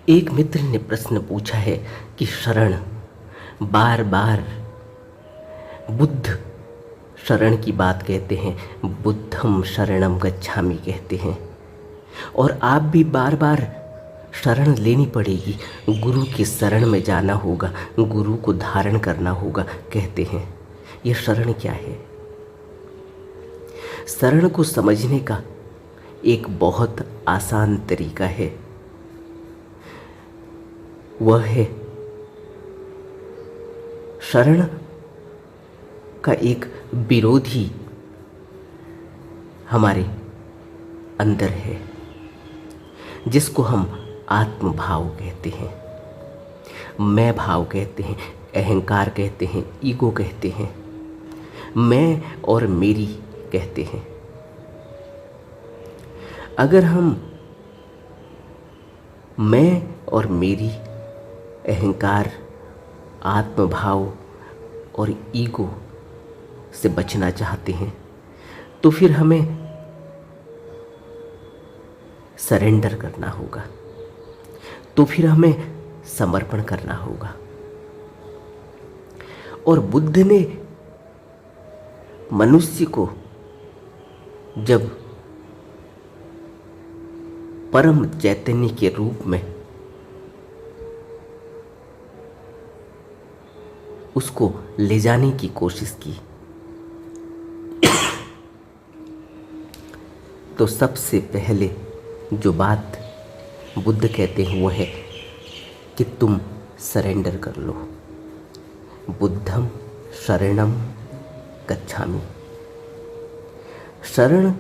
एक मित्र ने प्रश्न पूछा है कि शरण, बार बार बुद्ध शरण की बात कहते हैं, बुद्धम शरणम गच्छामि कहते हैं, और आप भी बार बार शरण लेनी पड़ेगी, गुरु की शरण में जाना होगा, गुरु को धारण करना होगा कहते हैं। यह शरण क्या है? शरण को समझने का एक बहुत आसान तरीका है, वह है शरण का एक विरोधी हमारे अंदर है, जिसको हम आत्मभाव कहते हैं, मैं भाव कहते हैं, अहंकार कहते हैं, ईगो कहते हैं, मैं और मेरी कहते हैं। अगर हम मैं और मेरी, अहंकार, आत्मभाव और ईगो से बचना चाहते हैं तो फिर हमें सरेंडर करना होगा, तो फिर हमें समर्पण करना होगा। और बुद्ध ने मनुष्य को जब परम चैतन्य के रूप में उसको ले जाने की कोशिश की तो सबसे पहले जो बात बुद्ध कहते हैं वो है कि तुम सरेंडर कर लो। बुद्धम शरणम गच्छामि। शरण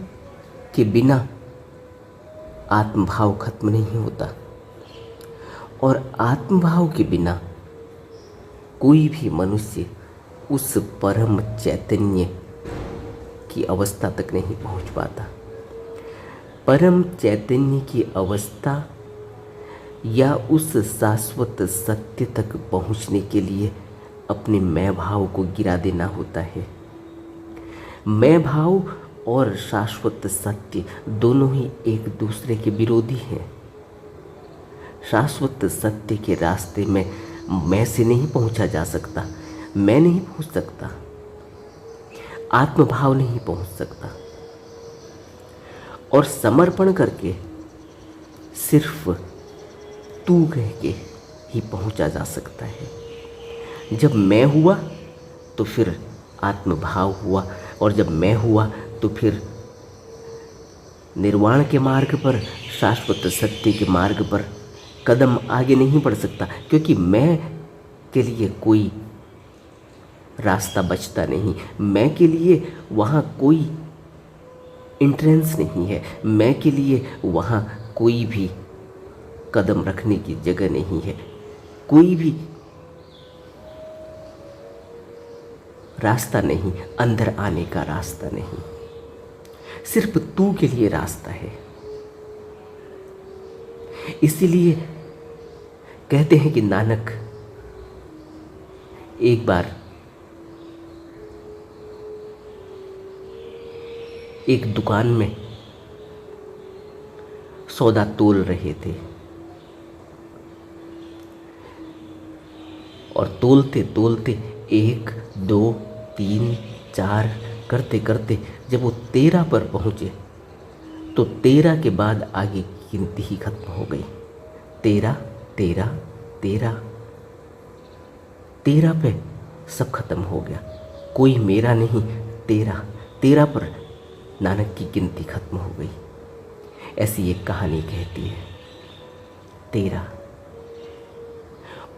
के बिना आत्मभाव खत्म नहीं होता, और आत्मभाव के बिना कोई भी मनुष्य उस परम चैतन्य की अवस्था तक नहीं पहुंच पाता। परम चैतन्य की अवस्था या उस शाश्वत सत्य तक पहुंचने के लिए अपने मैं भाव को गिरा देना होता है। मैं भाव और शाश्वत सत्य दोनों ही एक दूसरे के विरोधी हैं। शाश्वत सत्य के रास्ते में मैं से नहीं पहुंचा जा सकता, मैं नहीं पहुंच सकता, आत्मभाव नहीं पहुंच सकता, और समर्पण करके सिर्फ तू कह के ही पहुंचा जा सकता है। जब मैं हुआ तो फिर आत्मभाव हुआ, और जब मैं हुआ तो फिर निर्वाण के मार्ग पर, शाश्वत सत्य के मार्ग पर कदम आगे नहीं बढ़ सकता, क्योंकि मैं के लिए कोई रास्ता बचता नहीं, मैं के लिए वहाँ कोई एंट्रेंस नहीं है, मैं के लिए वहाँ कोई भी कदम रखने की जगह नहीं है, कोई भी रास्ता नहीं, अंदर आने का रास्ता नहीं, सिर्फ तू के लिए रास्ता है। इसीलिए कहते हैं कि नानक एक बार एक दुकान में सौदा तोल रहे थे, और तोलते तोलते 1 2 3 4 करते करते जब वो 13 पर पहुंचे तो 13 के बाद आगे की गिनती ही खत्म हो गई। 13 13 13 13 पे सब खत्म हो गया, कोई मेरा नहीं। 13 पर नानक की गिनती खत्म हो गई। ऐसी एक कहानी कहती है 13।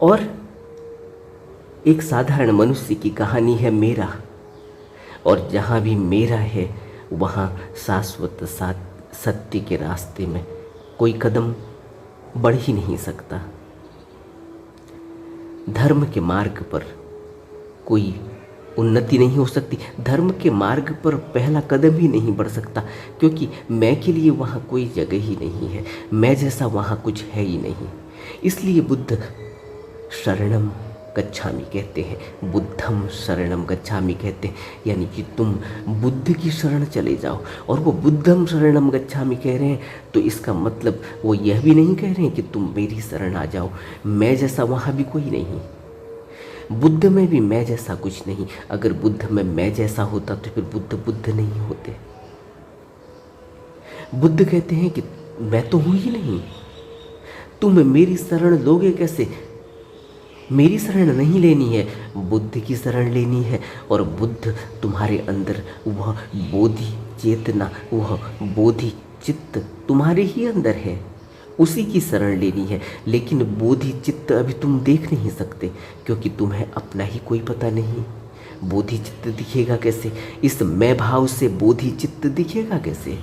और एक साधारण मनुष्य की कहानी है मेरा, और जहाँ भी मेरा है वहाँ शाश्वत सत्य के रास्ते में कोई कदम बढ़ ही नहीं सकता। धर्म के मार्ग पर कोई उन्नति नहीं हो सकती, धर्म के मार्ग पर पहला कदम ही नहीं बढ़ सकता, क्योंकि मैं के लिए वहाँ कोई जगह ही नहीं है, मैं जैसा वहाँ कुछ है ही नहीं। इसलिए बुद्ध शरणम गच्छामि कहते हैं, बुद्धम शरणम गच्छामि कहते हैं, यानी कि तुम बुद्ध की शरण चले जाओ। और वो बुद्धम शरणम गच्छामि कह रहे हैं तो इसका मतलब वो यह भी नहीं कह रहे हैं कि तुम मेरी शरण आ जाओ। मैं जैसा वहाँ भी कोई नहीं, बुद्ध में भी मैं जैसा कुछ नहीं। अगर बुद्ध में मैं जैसा होता तो फिर बुद्ध बुद्ध नहीं होते। बुद्ध कहते हैं कि मैं तो हूं ही नहीं, तुम मेरी शरण लोगे कैसे? मेरी शरण नहीं लेनी है, बुद्ध की शरण लेनी है। और बुद्ध तुम्हारे अंदर वह बोधि चेतना, वह बोधि चित्त तुम्हारे ही अंदर है, उसी की शरण लेनी है। लेकिन बोधि चित्त अभी तुम देख नहीं सकते क्योंकि तुम्हें अपना ही कोई पता नहीं। बोधि चित्त दिखेगा कैसे? इस मैं भाव से बोधि चित्त दिखेगा कैसे?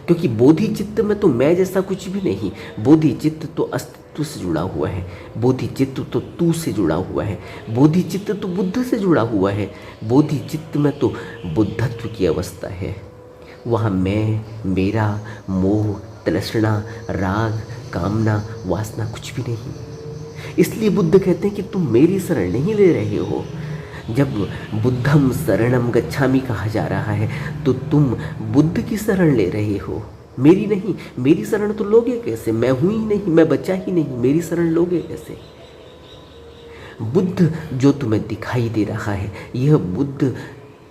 क्योंकि बोधि चित्त में तो मैं जैसा कुछ भी नहीं। बोधि चित्त तो अस्तित्व से जुड़ा हुआ है, बोधि चित्त तो तू से जुड़ा हुआ है, बोधि चित्त तो बुद्ध से जुड़ा हुआ है। बोधि चित्त में तो बुद्धत्व की अवस्था है। वहाँ मैं, मेरा, मोह, तृष्णा, राग, कामना, वासना कुछ भी नहीं। इसलिए बुद्ध कहते हैं कि तुम मेरी शरण नहीं ले रहे हो। जब बुद्धम शरणम गच्छामि कहा जा रहा है तो तुम बुद्ध की शरण ले रहे हो, मेरी नहीं। मेरी शरण तो लोगे कैसे? मैं हूं ही नहीं, मैं बचा ही नहीं, मेरी शरण लोगे कैसे? बुद्ध जो तुम्हें दिखाई दे रहा है, यह बुद्ध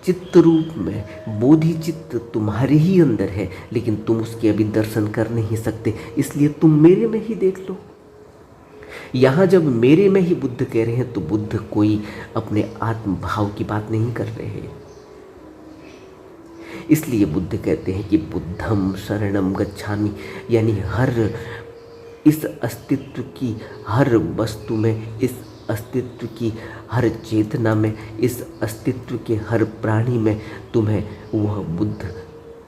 चित्त रूप में बोधि चित्त तुम्हारे ही अंदर है, लेकिन तुम उसके अभी दर्शन कर नहीं सकते। इसलिए तुम मेरे में ही देख लो। यहाँ जब मेरे में ही बुद्ध कह रहे हैं तो बुद्ध कोई अपने आत्म भाव की बात नहीं कर रहे हैं। इसलिए बुद्ध कहते हैं कि बुद्धम शरणम गच्छामि, यानी हर इस अस्तित्व की हर वस्तु में, इस अस्तित्व की हर चेतना में, इस अस्तित्व के हर प्राणी में तुम्हें वह बुद्ध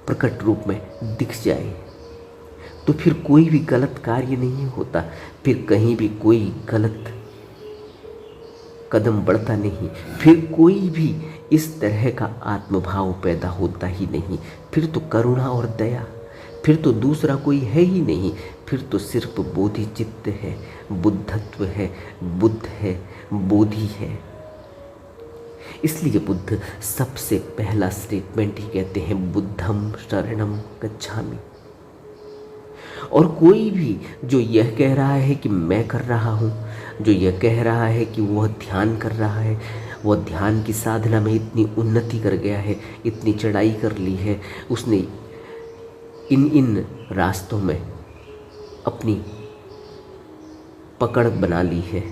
प्रकट रूप में दिख जाए तो फिर कोई भी गलत कार्य नहीं होता, फिर कहीं भी कोई गलत कदम बढ़ता नहीं, फिर कोई भी इस तरह का आत्मभाव पैदा होता ही नहीं। फिर तो करुणा और दया, फिर तो दूसरा कोई है ही नहीं, फिर तो सिर्फ बोधि चित्त है, बुद्धत्व है, बुद्ध है, बोधि है। इसलिए बुद्ध सबसे पहला स्टेटमेंट ही कहते हैं बुद्धम शरणम गच्छामि। और कोई भी जो यह कह रहा है कि मैं कर रहा हूँ, जो यह कह रहा है कि वह ध्यान कर रहा है, वह ध्यान की साधना में इतनी उन्नति कर गया है, इतनी चढ़ाई कर ली है, उसने इन रास्तों में अपनी पकड़ बना ली है,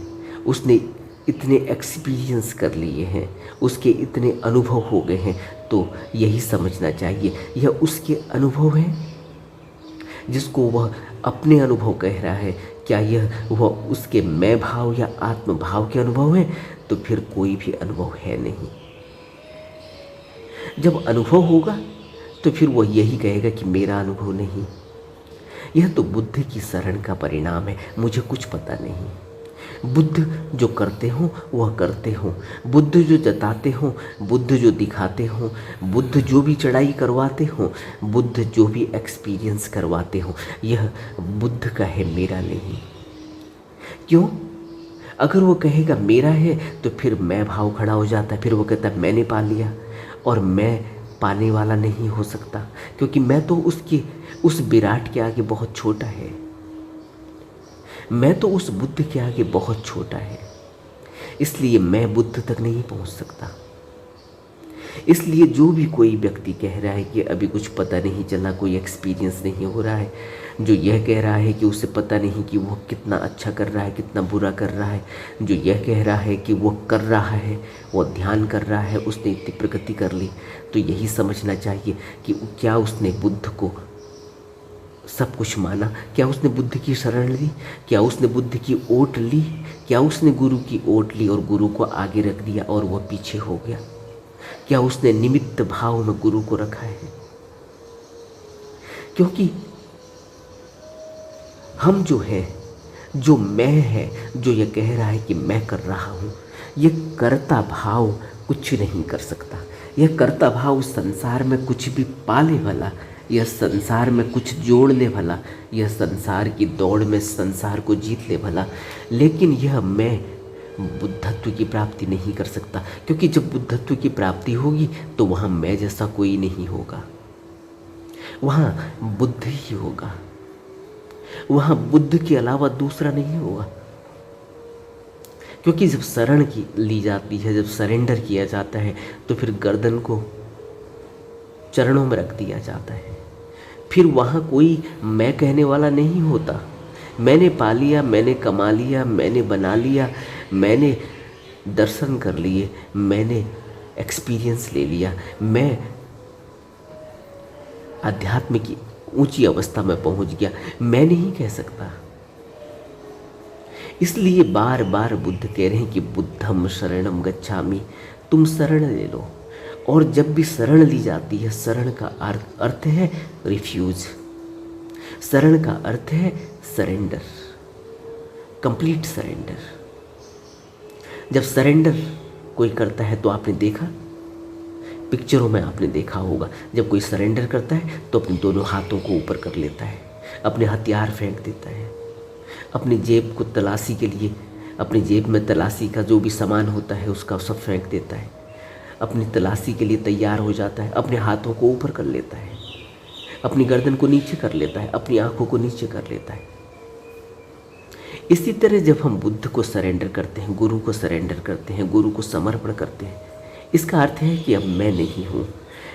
उसने इतने एक्सपीरियंस कर लिए हैं, उसके इतने अनुभव हो गए हैं, तो यही समझना चाहिए यह उसके अनुभव हैं जिसको वह अपने अनुभव कह रहा है। क्या यह वह उसके मैं भाव या आत्म भाव के अनुभव है? तो फिर कोई भी अनुभव है नहीं। जब अनुभव होगा तो फिर वह यही कहेगा कि मेरा अनुभव नहीं। यह तो बुद्ध की शरण का परिणाम है, मुझे कुछ पता नहीं। बुद्ध जो करते हो वह करते हो, बुद्ध जो जताते हो, बुद्ध जो दिखाते हो, बुद्ध जो भी चढ़ाई करवाते हो, बुद्ध जो भी एक्सपीरियंस करवाते हो, यह बुद्ध का है, मेरा नहीं। क्यों? अगर वो कहेगा मेरा है तो फिर मैं भाव खड़ा हो जाता है, फिर वो कहता है मैंने पा लिया, और मैं पाने वाला नहीं हो सकता क्योंकि मैं तो उस विराट के आगे बहुत छोटा है, मैं तो उस बुद्ध के आगे बहुत छोटा है, इसलिए मैं बुद्ध तक नहीं पहुंच सकता। इसलिए जो भी कोई व्यक्ति कह रहा है कि अभी कुछ पता नहीं चला, कोई एक्सपीरियंस नहीं हो रहा है, जो यह कह रहा है कि उसे पता नहीं कि वो कितना अच्छा कर रहा है, कितना बुरा कर रहा है, जो यह कह रहा है कि वो कर रहा है, वो ध्यान कर रहा है, उसने इतनी प्रगति कर ली, तो यही समझना चाहिए कि क्या उसने बुद्ध को सब कुछ माना? क्या उसने बुद्ध की शरण ली? क्या उसने बुद्ध की ओट ली? क्या उसने गुरु की ओट ली और गुरु को आगे रख दिया और वह पीछे हो गया? क्या उसने निमित्त भाव में गुरु को रखा है? क्योंकि हम जो है, जो मैं है, जो ये कह रहा है कि मैं कर रहा हूँ, ये कर्ता भाव कुछ नहीं कर सकता। यह कर्ता भाव संसार में कुछ भी पाले वाला, यह संसार में कुछ जोड़ने वाला, यह संसार की दौड़ में संसार को जीत ले भला, लेकिन यह मैं बुद्धत्व की प्राप्ति नहीं कर सकता, क्योंकि जब बुद्धत्व की प्राप्ति होगी तो वहाँ मैं जैसा कोई नहीं होगा, वहाँ बुद्ध ही होगा, वहाँ बुद्ध के अलावा दूसरा नहीं होगा। क्योंकि जब शरण की ली जाती है, जब सरेंडर किया जाता है, तो फिर गर्दन को चरणों में रख दिया जाता है। फिर वहाँ कोई मैं कहने वाला नहीं होता। मैंने पा लिया, मैंने कमा लिया, मैंने बना लिया, मैंने दर्शन कर लिए, मैंने एक्सपीरियंस ले लिया, मैं अध्यात्म की ऊंची अवस्था में पहुंच गया, मैं नहीं कह सकता। इसलिए बार बार बुद्ध कह रहे हैं कि बुद्धम शरणम गच्छामि, तुम शरण ले लो। और जब भी शरण ली जाती है, शरण का अर्थ है रिफ्यूज, शरण का अर्थ है सरेंडर, कंप्लीट सरेंडर। जब सरेंडर कोई करता है तो आपने देखा, पिक्चरों में आपने देखा होगा, जब कोई सरेंडर करता है तो अपने दोनों हाथों को ऊपर कर लेता है, अपने हथियार फेंक देता है, अपनी जेब को तलाशी के लिए, अपनी जेब में तलाशी का जो भी सामान होता है उसका सब फेंक देता है, अपनी तलाशी के लिए तैयार हो जाता है, अपने हाथों को ऊपर कर लेता है, अपनी गर्दन को नीचे कर लेता है, अपनी आंखों को नीचे कर लेता है। इसी तरह जब हम बुद्ध को सरेंडर करते हैं, गुरु को सरेंडर करते हैं, गुरु को समर्पण करते हैं, इसका अर्थ है कि अब मैं नहीं हूँ,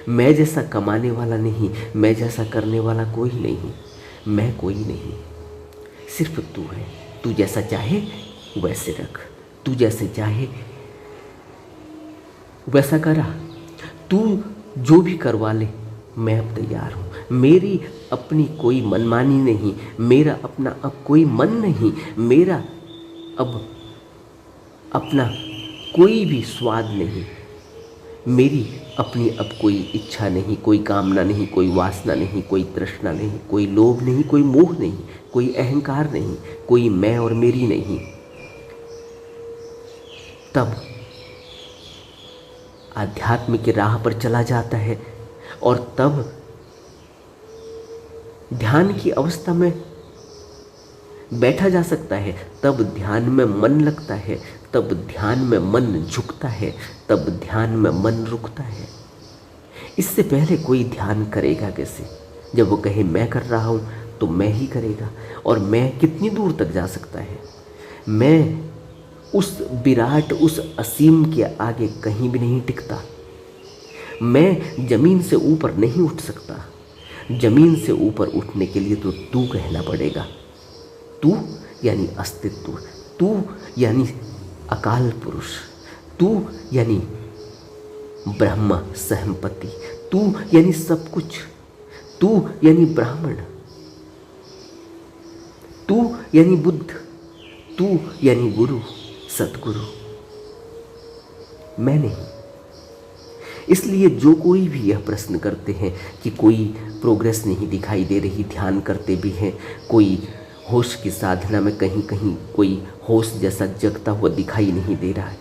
मैं जैसा कमाने वाला नहीं, मैं जैसा करने वाला कोई नहीं, मैं कोई नहीं, सिर्फ तू है। तू जैसा चाहे वैसे रख, तू जैसे चाहे वैसा करा, तू जो भी करवा ले, मैं अब तैयार हूँ। मेरी अपनी कोई मनमानी नहीं, मेरा अपना अब कोई मन नहीं, मेरा अब अपना कोई भी स्वाद नहीं, मेरी अपनी अब कोई इच्छा नहीं, कोई कामना नहीं, कोई वासना नहीं, कोई तृष्णा नहीं, कोई लोभ नहीं, कोई मोह नहीं, कोई अहंकार नहीं, कोई मैं और मेरी नहीं। तब आध्यात्म की राह पर चला जाता है और तब ध्यान की अवस्था में बैठा जा सकता है, तब ध्यान में मन लगता है, तब ध्यान में मन झुकता है, तब ध्यान में मन रुकता है। इससे पहले कोई ध्यान करेगा कैसे? जब वो कहे मैं कर रहा हूँ तो मैं ही करेगा, और मैं कितनी दूर तक जा सकता है? मैं उस विराट, उस असीम के आगे कहीं भी नहीं टिकता। मैं जमीन से ऊपर नहीं उठ सकता। जमीन से ऊपर उठने के लिए तो तू कहना पड़ेगा। तू यानी अस्तित्व, तू यानी अकाल पुरुष, तू यानी ब्रह्म सहमपति, तू यानी सब कुछ, तू यानी ब्राह्मण, तू यानी बुद्ध, तू यानी गुरु, सतगुरु, मैं नहीं। इसलिए जो कोई भी यह प्रश्न करते हैं कि कोई प्रोग्रेस नहीं दिखाई दे रही, ध्यान करते भी हैं, कोई होश की साधना में कहीं कहीं कोई होश जैसा जगता हुआ दिखाई नहीं दे रहा है,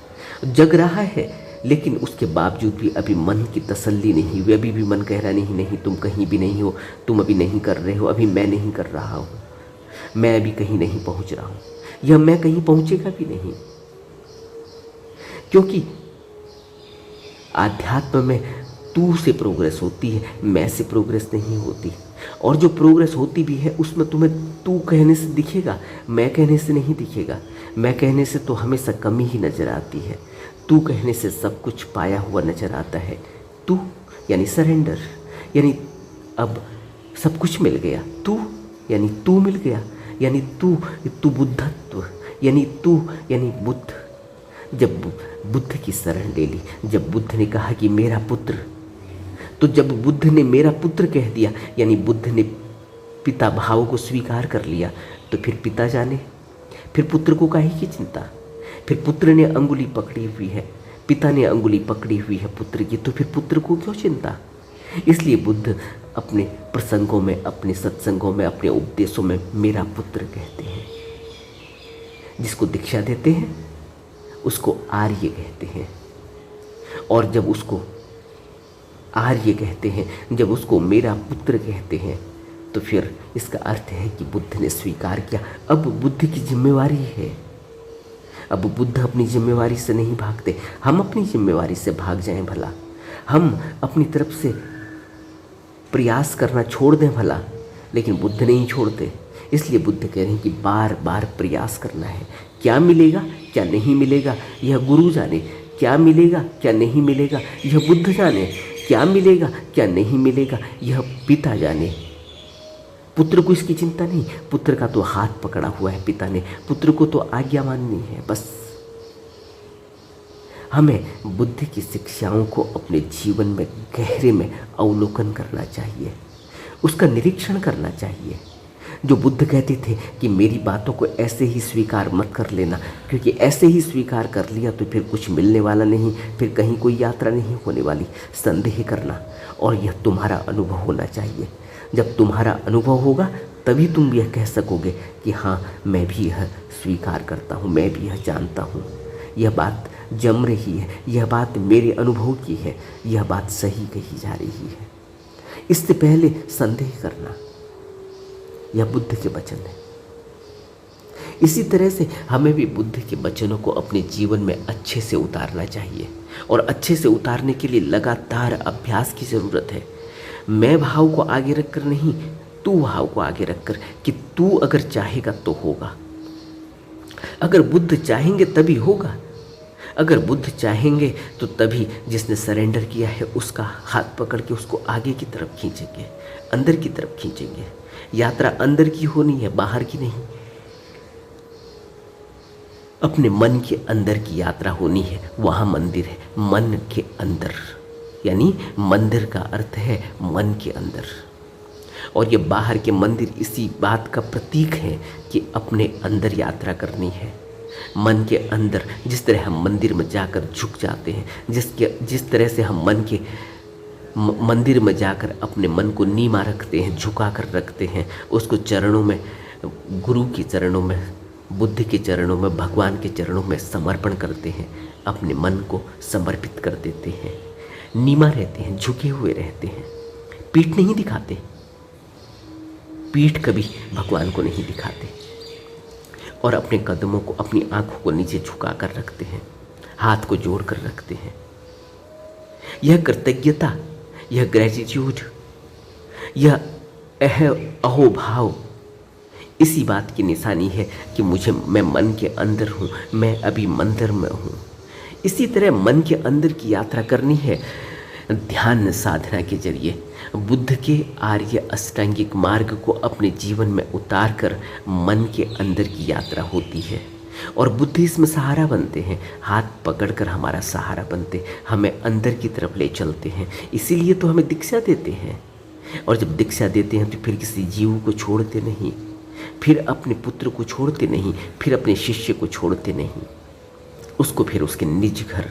जग रहा है, लेकिन उसके बावजूद भी अभी मन की तसल्ली नहीं हुई। अभी भी मन कह रहा नहीं नहीं, तुम कहीं भी नहीं हो, तुम अभी नहीं कर रहे हो, अभी मैं नहीं कर रहा हूँ, मैं अभी कहीं नहीं पहुँच रहा हूँ, यह मैं कहीं पहुँचेगा भी नहीं। क्योंकि आध्यात्म में तू से प्रोग्रेस होती है, मैं से प्रोग्रेस नहीं होती। और जो प्रोग्रेस होती भी है उसमें तुम्हें तू कहने से दिखेगा, मैं कहने से नहीं दिखेगा। मैं कहने से तो हमेशा कमी ही नज़र आती है, तू कहने से सब कुछ पाया हुआ नज़र आता है। तू यानी सरेंडर, यानी अब सब कुछ मिल गया। तू यानी तू मिल गया, यानी तू बुद्धत्व, यानी तू यानी बुद्ध। जब बुद्ध की शरण ले ली, जब बुद्ध ने कहा कि मेरा पुत्र, तो जब बुद्ध ने मेरा पुत्र कह दिया, यानी बुद्ध ने पिता भाव को स्वीकार कर लिया, तो फिर पिता जाने, फिर पुत्र को काहे की चिंता? फिर पुत्र ने अंगुली पकड़ी हुई है, पिता ने अंगुली पकड़ी हुई है पुत्र की, तो फिर पुत्र को क्यों चिंता? इसलिए बुद्ध अपने प्रसंगों में, अपने सत्संगों में, अपने उपदेशों में मेरा पुत्र कहते हैं। जिसको दीक्षा देते हैं उसको आर्य कहते हैं, और जब उसको आर्य कहते हैं, जब उसको मेरा पुत्र कहते हैं, तो फिर इसका अर्थ है कि बुद्ध ने स्वीकार किया। अब बुद्ध की जिम्मेवारी है, अब बुद्ध अपनी जिम्मेवारी से नहीं भागते, हम अपनी जिम्मेवारी से भाग जाएं भला, हम अपनी तरफ से प्रयास करना छोड़ दें भला, लेकिन बुद्ध नहीं छोड़ते। इसलिए बुद्ध कह रहे हैं कि बार बार प्रयास करना है। क्या मिलेगा क्या नहीं मिलेगा यह गुरु जाने, क्या मिलेगा क्या नहीं मिलेगा यह बुद्ध जाने, क्या मिलेगा क्या नहीं मिलेगा यह पिता जाने। पुत्र को इसकी चिंता नहीं, पुत्र का तो हाथ पकड़ा हुआ है पिता ने, पुत्र को तो आज्ञा माननी है बस। हमें बुद्ध की शिक्षाओं को अपने जीवन में गहरे में अवलोकन करना चाहिए, उसका निरीक्षण करना चाहिए। जो बुद्ध कहते थे कि मेरी बातों को ऐसे ही स्वीकार मत कर लेना, क्योंकि ऐसे ही स्वीकार कर लिया तो फिर कुछ मिलने वाला नहीं, फिर कहीं कोई यात्रा नहीं होने वाली। संदेह करना, और यह तुम्हारा अनुभव होना चाहिए। जब तुम्हारा अनुभव होगा तभी तुम यह कह सकोगे कि हाँ मैं भी यह स्वीकार करता हूँ, मैं भी यह जानता हूँ, यह बात जम रही है, यह बात मेरे अनुभव की है, यह बात सही कही जा रही है। इससे पहले संदेह करना, यह बुद्ध के वचन है। इसी तरह से हमें भी बुद्ध के वचनों को अपने जीवन में अच्छे से उतारना चाहिए, और अच्छे से उतारने के लिए लगातार अभ्यास की ज़रूरत है। मैं भाव को आगे रखकर नहीं, तू भाव को आगे रखकर, कि तू अगर चाहेगा तो होगा। अगर बुद्ध चाहेंगे तभी होगा, अगर बुद्ध चाहेंगे तो तभी जिसने सरेंडर किया है उसका हाथ पकड़ के उसको आगे की तरफ खींचेंगे, अंदर की तरफ खींचेंगे। यात्रा अंदर की होनी है, बाहर की नहीं। अपने मन के अंदर की यात्रा होनी है, वहां मंदिर है, मन के अंदर, यानी मंदिर का अर्थ है मन के अंदर। और ये बाहर के मंदिर इसी बात का प्रतीक है कि अपने अंदर यात्रा करनी है। मन के अंदर, जिस तरह हम मंदिर में जाकर झुक जाते हैं, जिस तरह से हम मंदिर में जाकर अपने मन को नीमा रखते हैं, झुका कर रखते हैं, उसको चरणों में, गुरु के चरणों में, बुद्ध के चरणों में, भगवान के चरणों में समर्पण करते हैं, अपने मन को समर्पित कर देते हैं, नीमा रहते हैं, झुके हुए रहते हैं, पीठ नहीं दिखाते। पीठ कभी भगवान को नहीं दिखाते, और अपने कदमों को, अपनी आंखों को नीचे झुका कर रखते हैं, हाथ को जोड़ कर रखते हैं। यह कृतज्ञता, यह ग्रेटिट्यूड, यह अहोभाव इसी बात की निशानी है कि मैं मन के अंदर हूँ, मैं अभी मंदिर में हूँ। इसी तरह मन के अंदर की यात्रा करनी है ध्यान साधना के जरिए। बुद्ध के आर्य अष्टांगिक मार्ग को अपने जीवन में उतार कर मन के अंदर की यात्रा होती है, और बुद्ध इसमें सहारा बनते हैं, हाथ पकड़कर हमारा सहारा बनते, हमें अंदर की तरफ ले चलते हैं। इसीलिए तो हमें दीक्षा देते हैं, और जब दीक्षा देते हैं तो फिर किसी जीव को छोड़ते नहीं, फिर अपने पुत्र को छोड़ते नहीं, फिर अपने शिष्य को छोड़ते नहीं, उसको फिर उसके निज घर,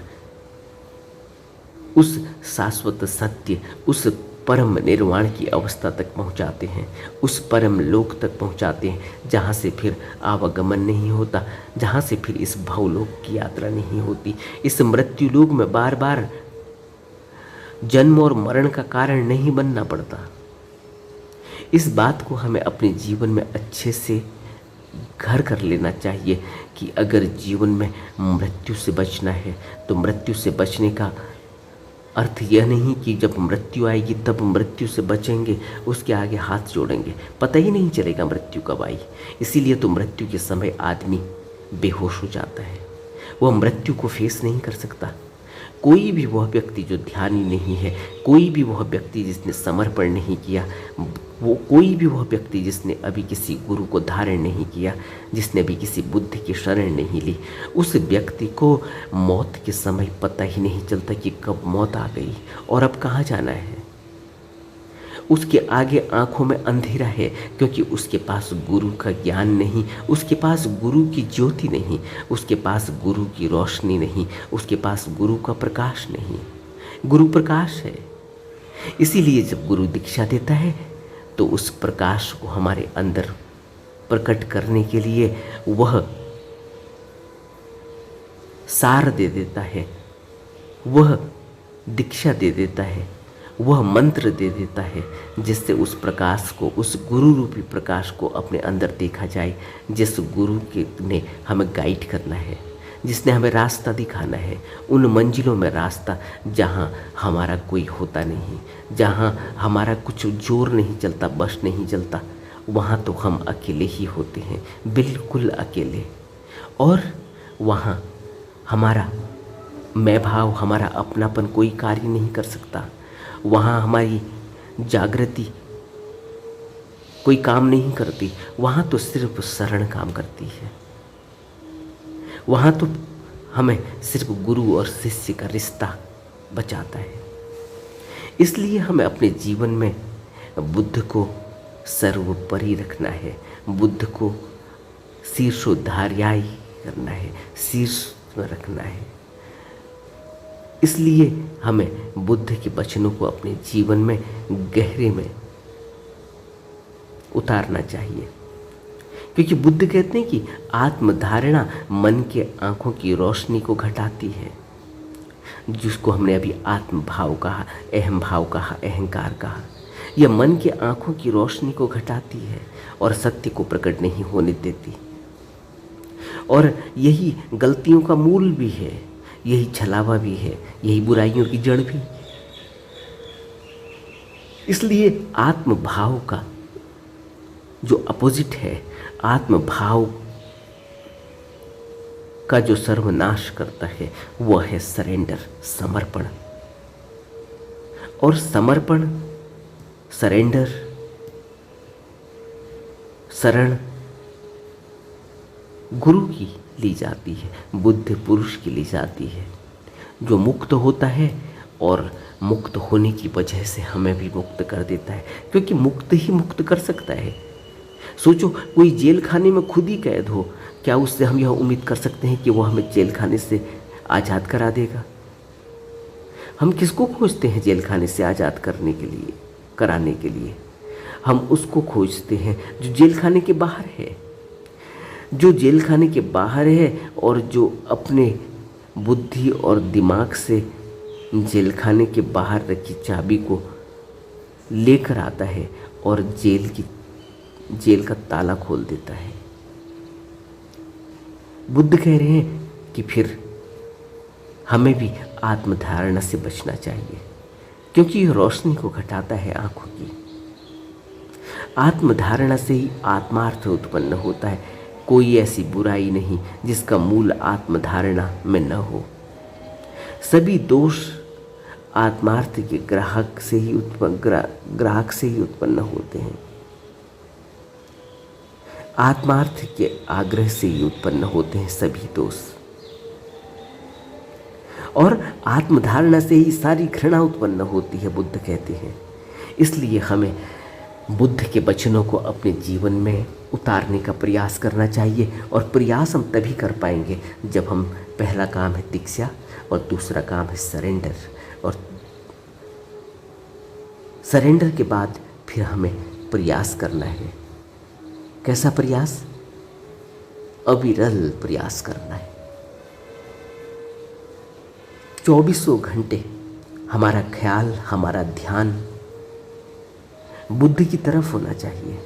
उस शाश्वत सत्य, उस परम निर्वाण की अवस्था तक पहुंचाते हैं, उस परम लोक तक पहुंचाते हैं, जहाँ से फिर आवागमन नहीं होता, जहाँ से फिर इस भवलोक की यात्रा नहीं होती, इस मृत्यु लोक में बार बार जन्म और मरण का कारण नहीं बनना पड़ता। इस बात को हमें अपने जीवन में अच्छे से घर कर लेना चाहिए कि अगर जीवन में मृत्यु से बचना है तो मृत्यु से बचने का अर्थ यह नहीं कि जब मृत्यु आएगी तब मृत्यु से बचेंगे, उसके आगे हाथ जोड़ेंगे, पता ही नहीं चलेगा मृत्यु कब आई। इसीलिए तो मृत्यु के समय आदमी बेहोश हो जाता है, वह मृत्यु को फेस नहीं कर सकता। कोई भी वह व्यक्ति जो ध्यानी नहीं है, कोई भी वह व्यक्ति जिसने समर्पण नहीं किया, कोई भी वह व्यक्ति जिसने अभी किसी गुरु को धारण नहीं किया, जिसने अभी किसी बुद्ध की शरण नहीं ली, उस व्यक्ति को मौत के समय पता ही नहीं चलता कि कब मौत आ गई और अब कहाँ जाना है। उसके आगे आंखों में अंधेरा है, क्योंकि उसके पास गुरु का ज्ञान नहीं, उसके पास गुरु की ज्योति नहीं, उसके पास गुरु की रोशनी नहीं, उसके पास गुरु का प्रकाश नहीं। गुरु प्रकाश है, इसीलिए जब गुरु दीक्षा देता है तो उस प्रकाश को हमारे अंदर प्रकट करने के लिए वह सार दे देता है, वह दीक्षा दे देता है, वह मंत्र दे देता है, जिससे उस प्रकाश को, उस गुरु रूपी प्रकाश को अपने अंदर देखा जाए, जिस गुरु के ने हमें गाइड करना है, जिसने हमें रास्ता दिखाना है, उन मंजिलों में रास्ता जहाँ हमारा कोई होता नहीं, जहाँ हमारा कुछ जोर नहीं चलता, बस नहीं चलता, वहाँ तो हम अकेले ही होते हैं, बिल्कुल अकेले। और वहाँ हमारा मैं भाव, हमारा अपनापन कोई कार्य नहीं कर सकता। वहाँ हमारी जागृति कोई काम नहीं करती, वहाँ तो सिर्फ शरण काम करती है। वहाँ तो हमें सिर्फ गुरु और शिष्य का रिश्ता बचाता है। इसलिए हमें अपने जीवन में बुद्ध को सर्वोपरि रखना है, बुद्ध को शीर्षोधार्यायी करना है, शीर्ष में रखना है। इसलिए हमें बुद्ध के वचनों को अपने जीवन में गहरे में उतारना चाहिए, क्योंकि बुद्ध कहते हैं कि आत्मधारणा मन के आंखों की रोशनी को घटाती है, जिसको हमने अभी आत्म भाव कहा, अहम भाव कहा, अहंकार कहा। यह मन के आंखों की रोशनी को घटाती है और सत्य को प्रकट नहीं होने देती। और यही गलतियों का मूल भी है, यही छलावा भी है, यही बुराइयों की जड़ भी। इसलिए आत्म भाव का जो अपोजिट है, आत्म भाव का जो सर्वनाश करता है, वह है सरेंडर, समर्पण। और समर्पण, सरेंडर, शरण गुरु की ली जाती है, बुद्ध पुरुष की ली जाती है, जो मुक्त होता है और मुक्त होने की वजह से हमें भी मुक्त कर देता है, क्योंकि मुक्त ही मुक्त कर सकता है। सोचो, कोई जेल खाने में खुद ही कैद हो, क्या उससे हम यह उम्मीद कर सकते हैं कि वो हमें जेल खाने से आज़ाद करा देगा? हम किसको खोजते हैं जेल खाने से आज़ाद करने के लिए, कराने के लिए? हम उसको खोजते हैं जो जेल खाने के बाहर है, जो जेल खाने के बाहर है और जो अपने बुद्धि और दिमाग से जेल खाने के बाहर रखी चाबी को लेकर आता है और जेल का ताला खोल देता है। बुद्ध कह रहे हैं कि फिर हमें भी आत्मधारणा से बचना चाहिए, क्योंकि यह रोशनी को घटाता है आंखों की। आत्मधारणा से ही आत्मार्थ उत्पन्न होता है। कोई ऐसी बुराई नहीं जिसका मूल आत्मधारणा में न हो। सभी दोष आत्मार्थ के ग्राहक से ही उत्पन्न होते हैं, आत्मार्थ के आग्रह से ही उत्पन्न होते हैं सभी दोष। और आत्मधारणा से ही सारी घृणा उत्पन्न होती है, बुद्ध कहते हैं। इसलिए हमें बुद्ध के वचनों को अपने जीवन में उतारने का प्रयास करना चाहिए, और प्रयास हम तभी कर पाएंगे जब हम, पहला काम है दीक्षा और दूसरा काम है सरेंडर, और सरेंडर के बाद फिर हमें प्रयास करना है। कैसा प्रयास? अविरल प्रयास करना है। 24 घंटे हमारा ख्याल, हमारा ध्यान बुद्ध की तरफ होना चाहिए।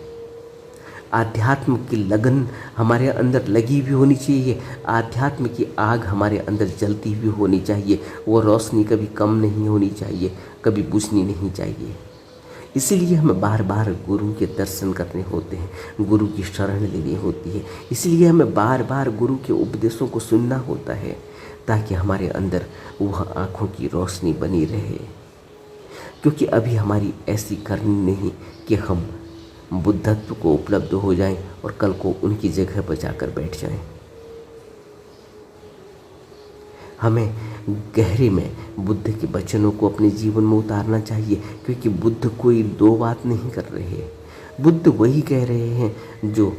आध्यात्म की लगन हमारे अंदर लगी भी होनी चाहिए, आध्यात्म की आग हमारे अंदर जलती भी होनी चाहिए। वो रोशनी कभी कम नहीं होनी चाहिए, कभी बुझनी नहीं चाहिए। इसीलिए हमें बार बार गुरु के दर्शन करने होते हैं, गुरु की शरण लेनी होती है। इसलिए हमें बार बार गुरु के उपदेशों को सुनना होता है, ताकि हमारे अंदर वह आँखों की रोशनी बनी रहे। क्योंकि अभी हमारी ऐसी करनी नहीं कि हम बुद्धत्व को उपलब्ध हो जाएं और कल को उनकी जगह पर जाकर बैठ जाएं। हमें गहरे में बुद्ध के वचनों को अपने जीवन में उतारना चाहिए, क्योंकि बुद्ध कोई दो बात नहीं कर रहे। बुद्ध वही कह रहे हैं जो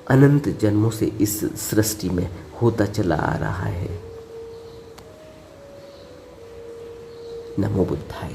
अनंत जन्मों से इस सृष्टि में होता चला आ रहा है। नमो बुद्धाय।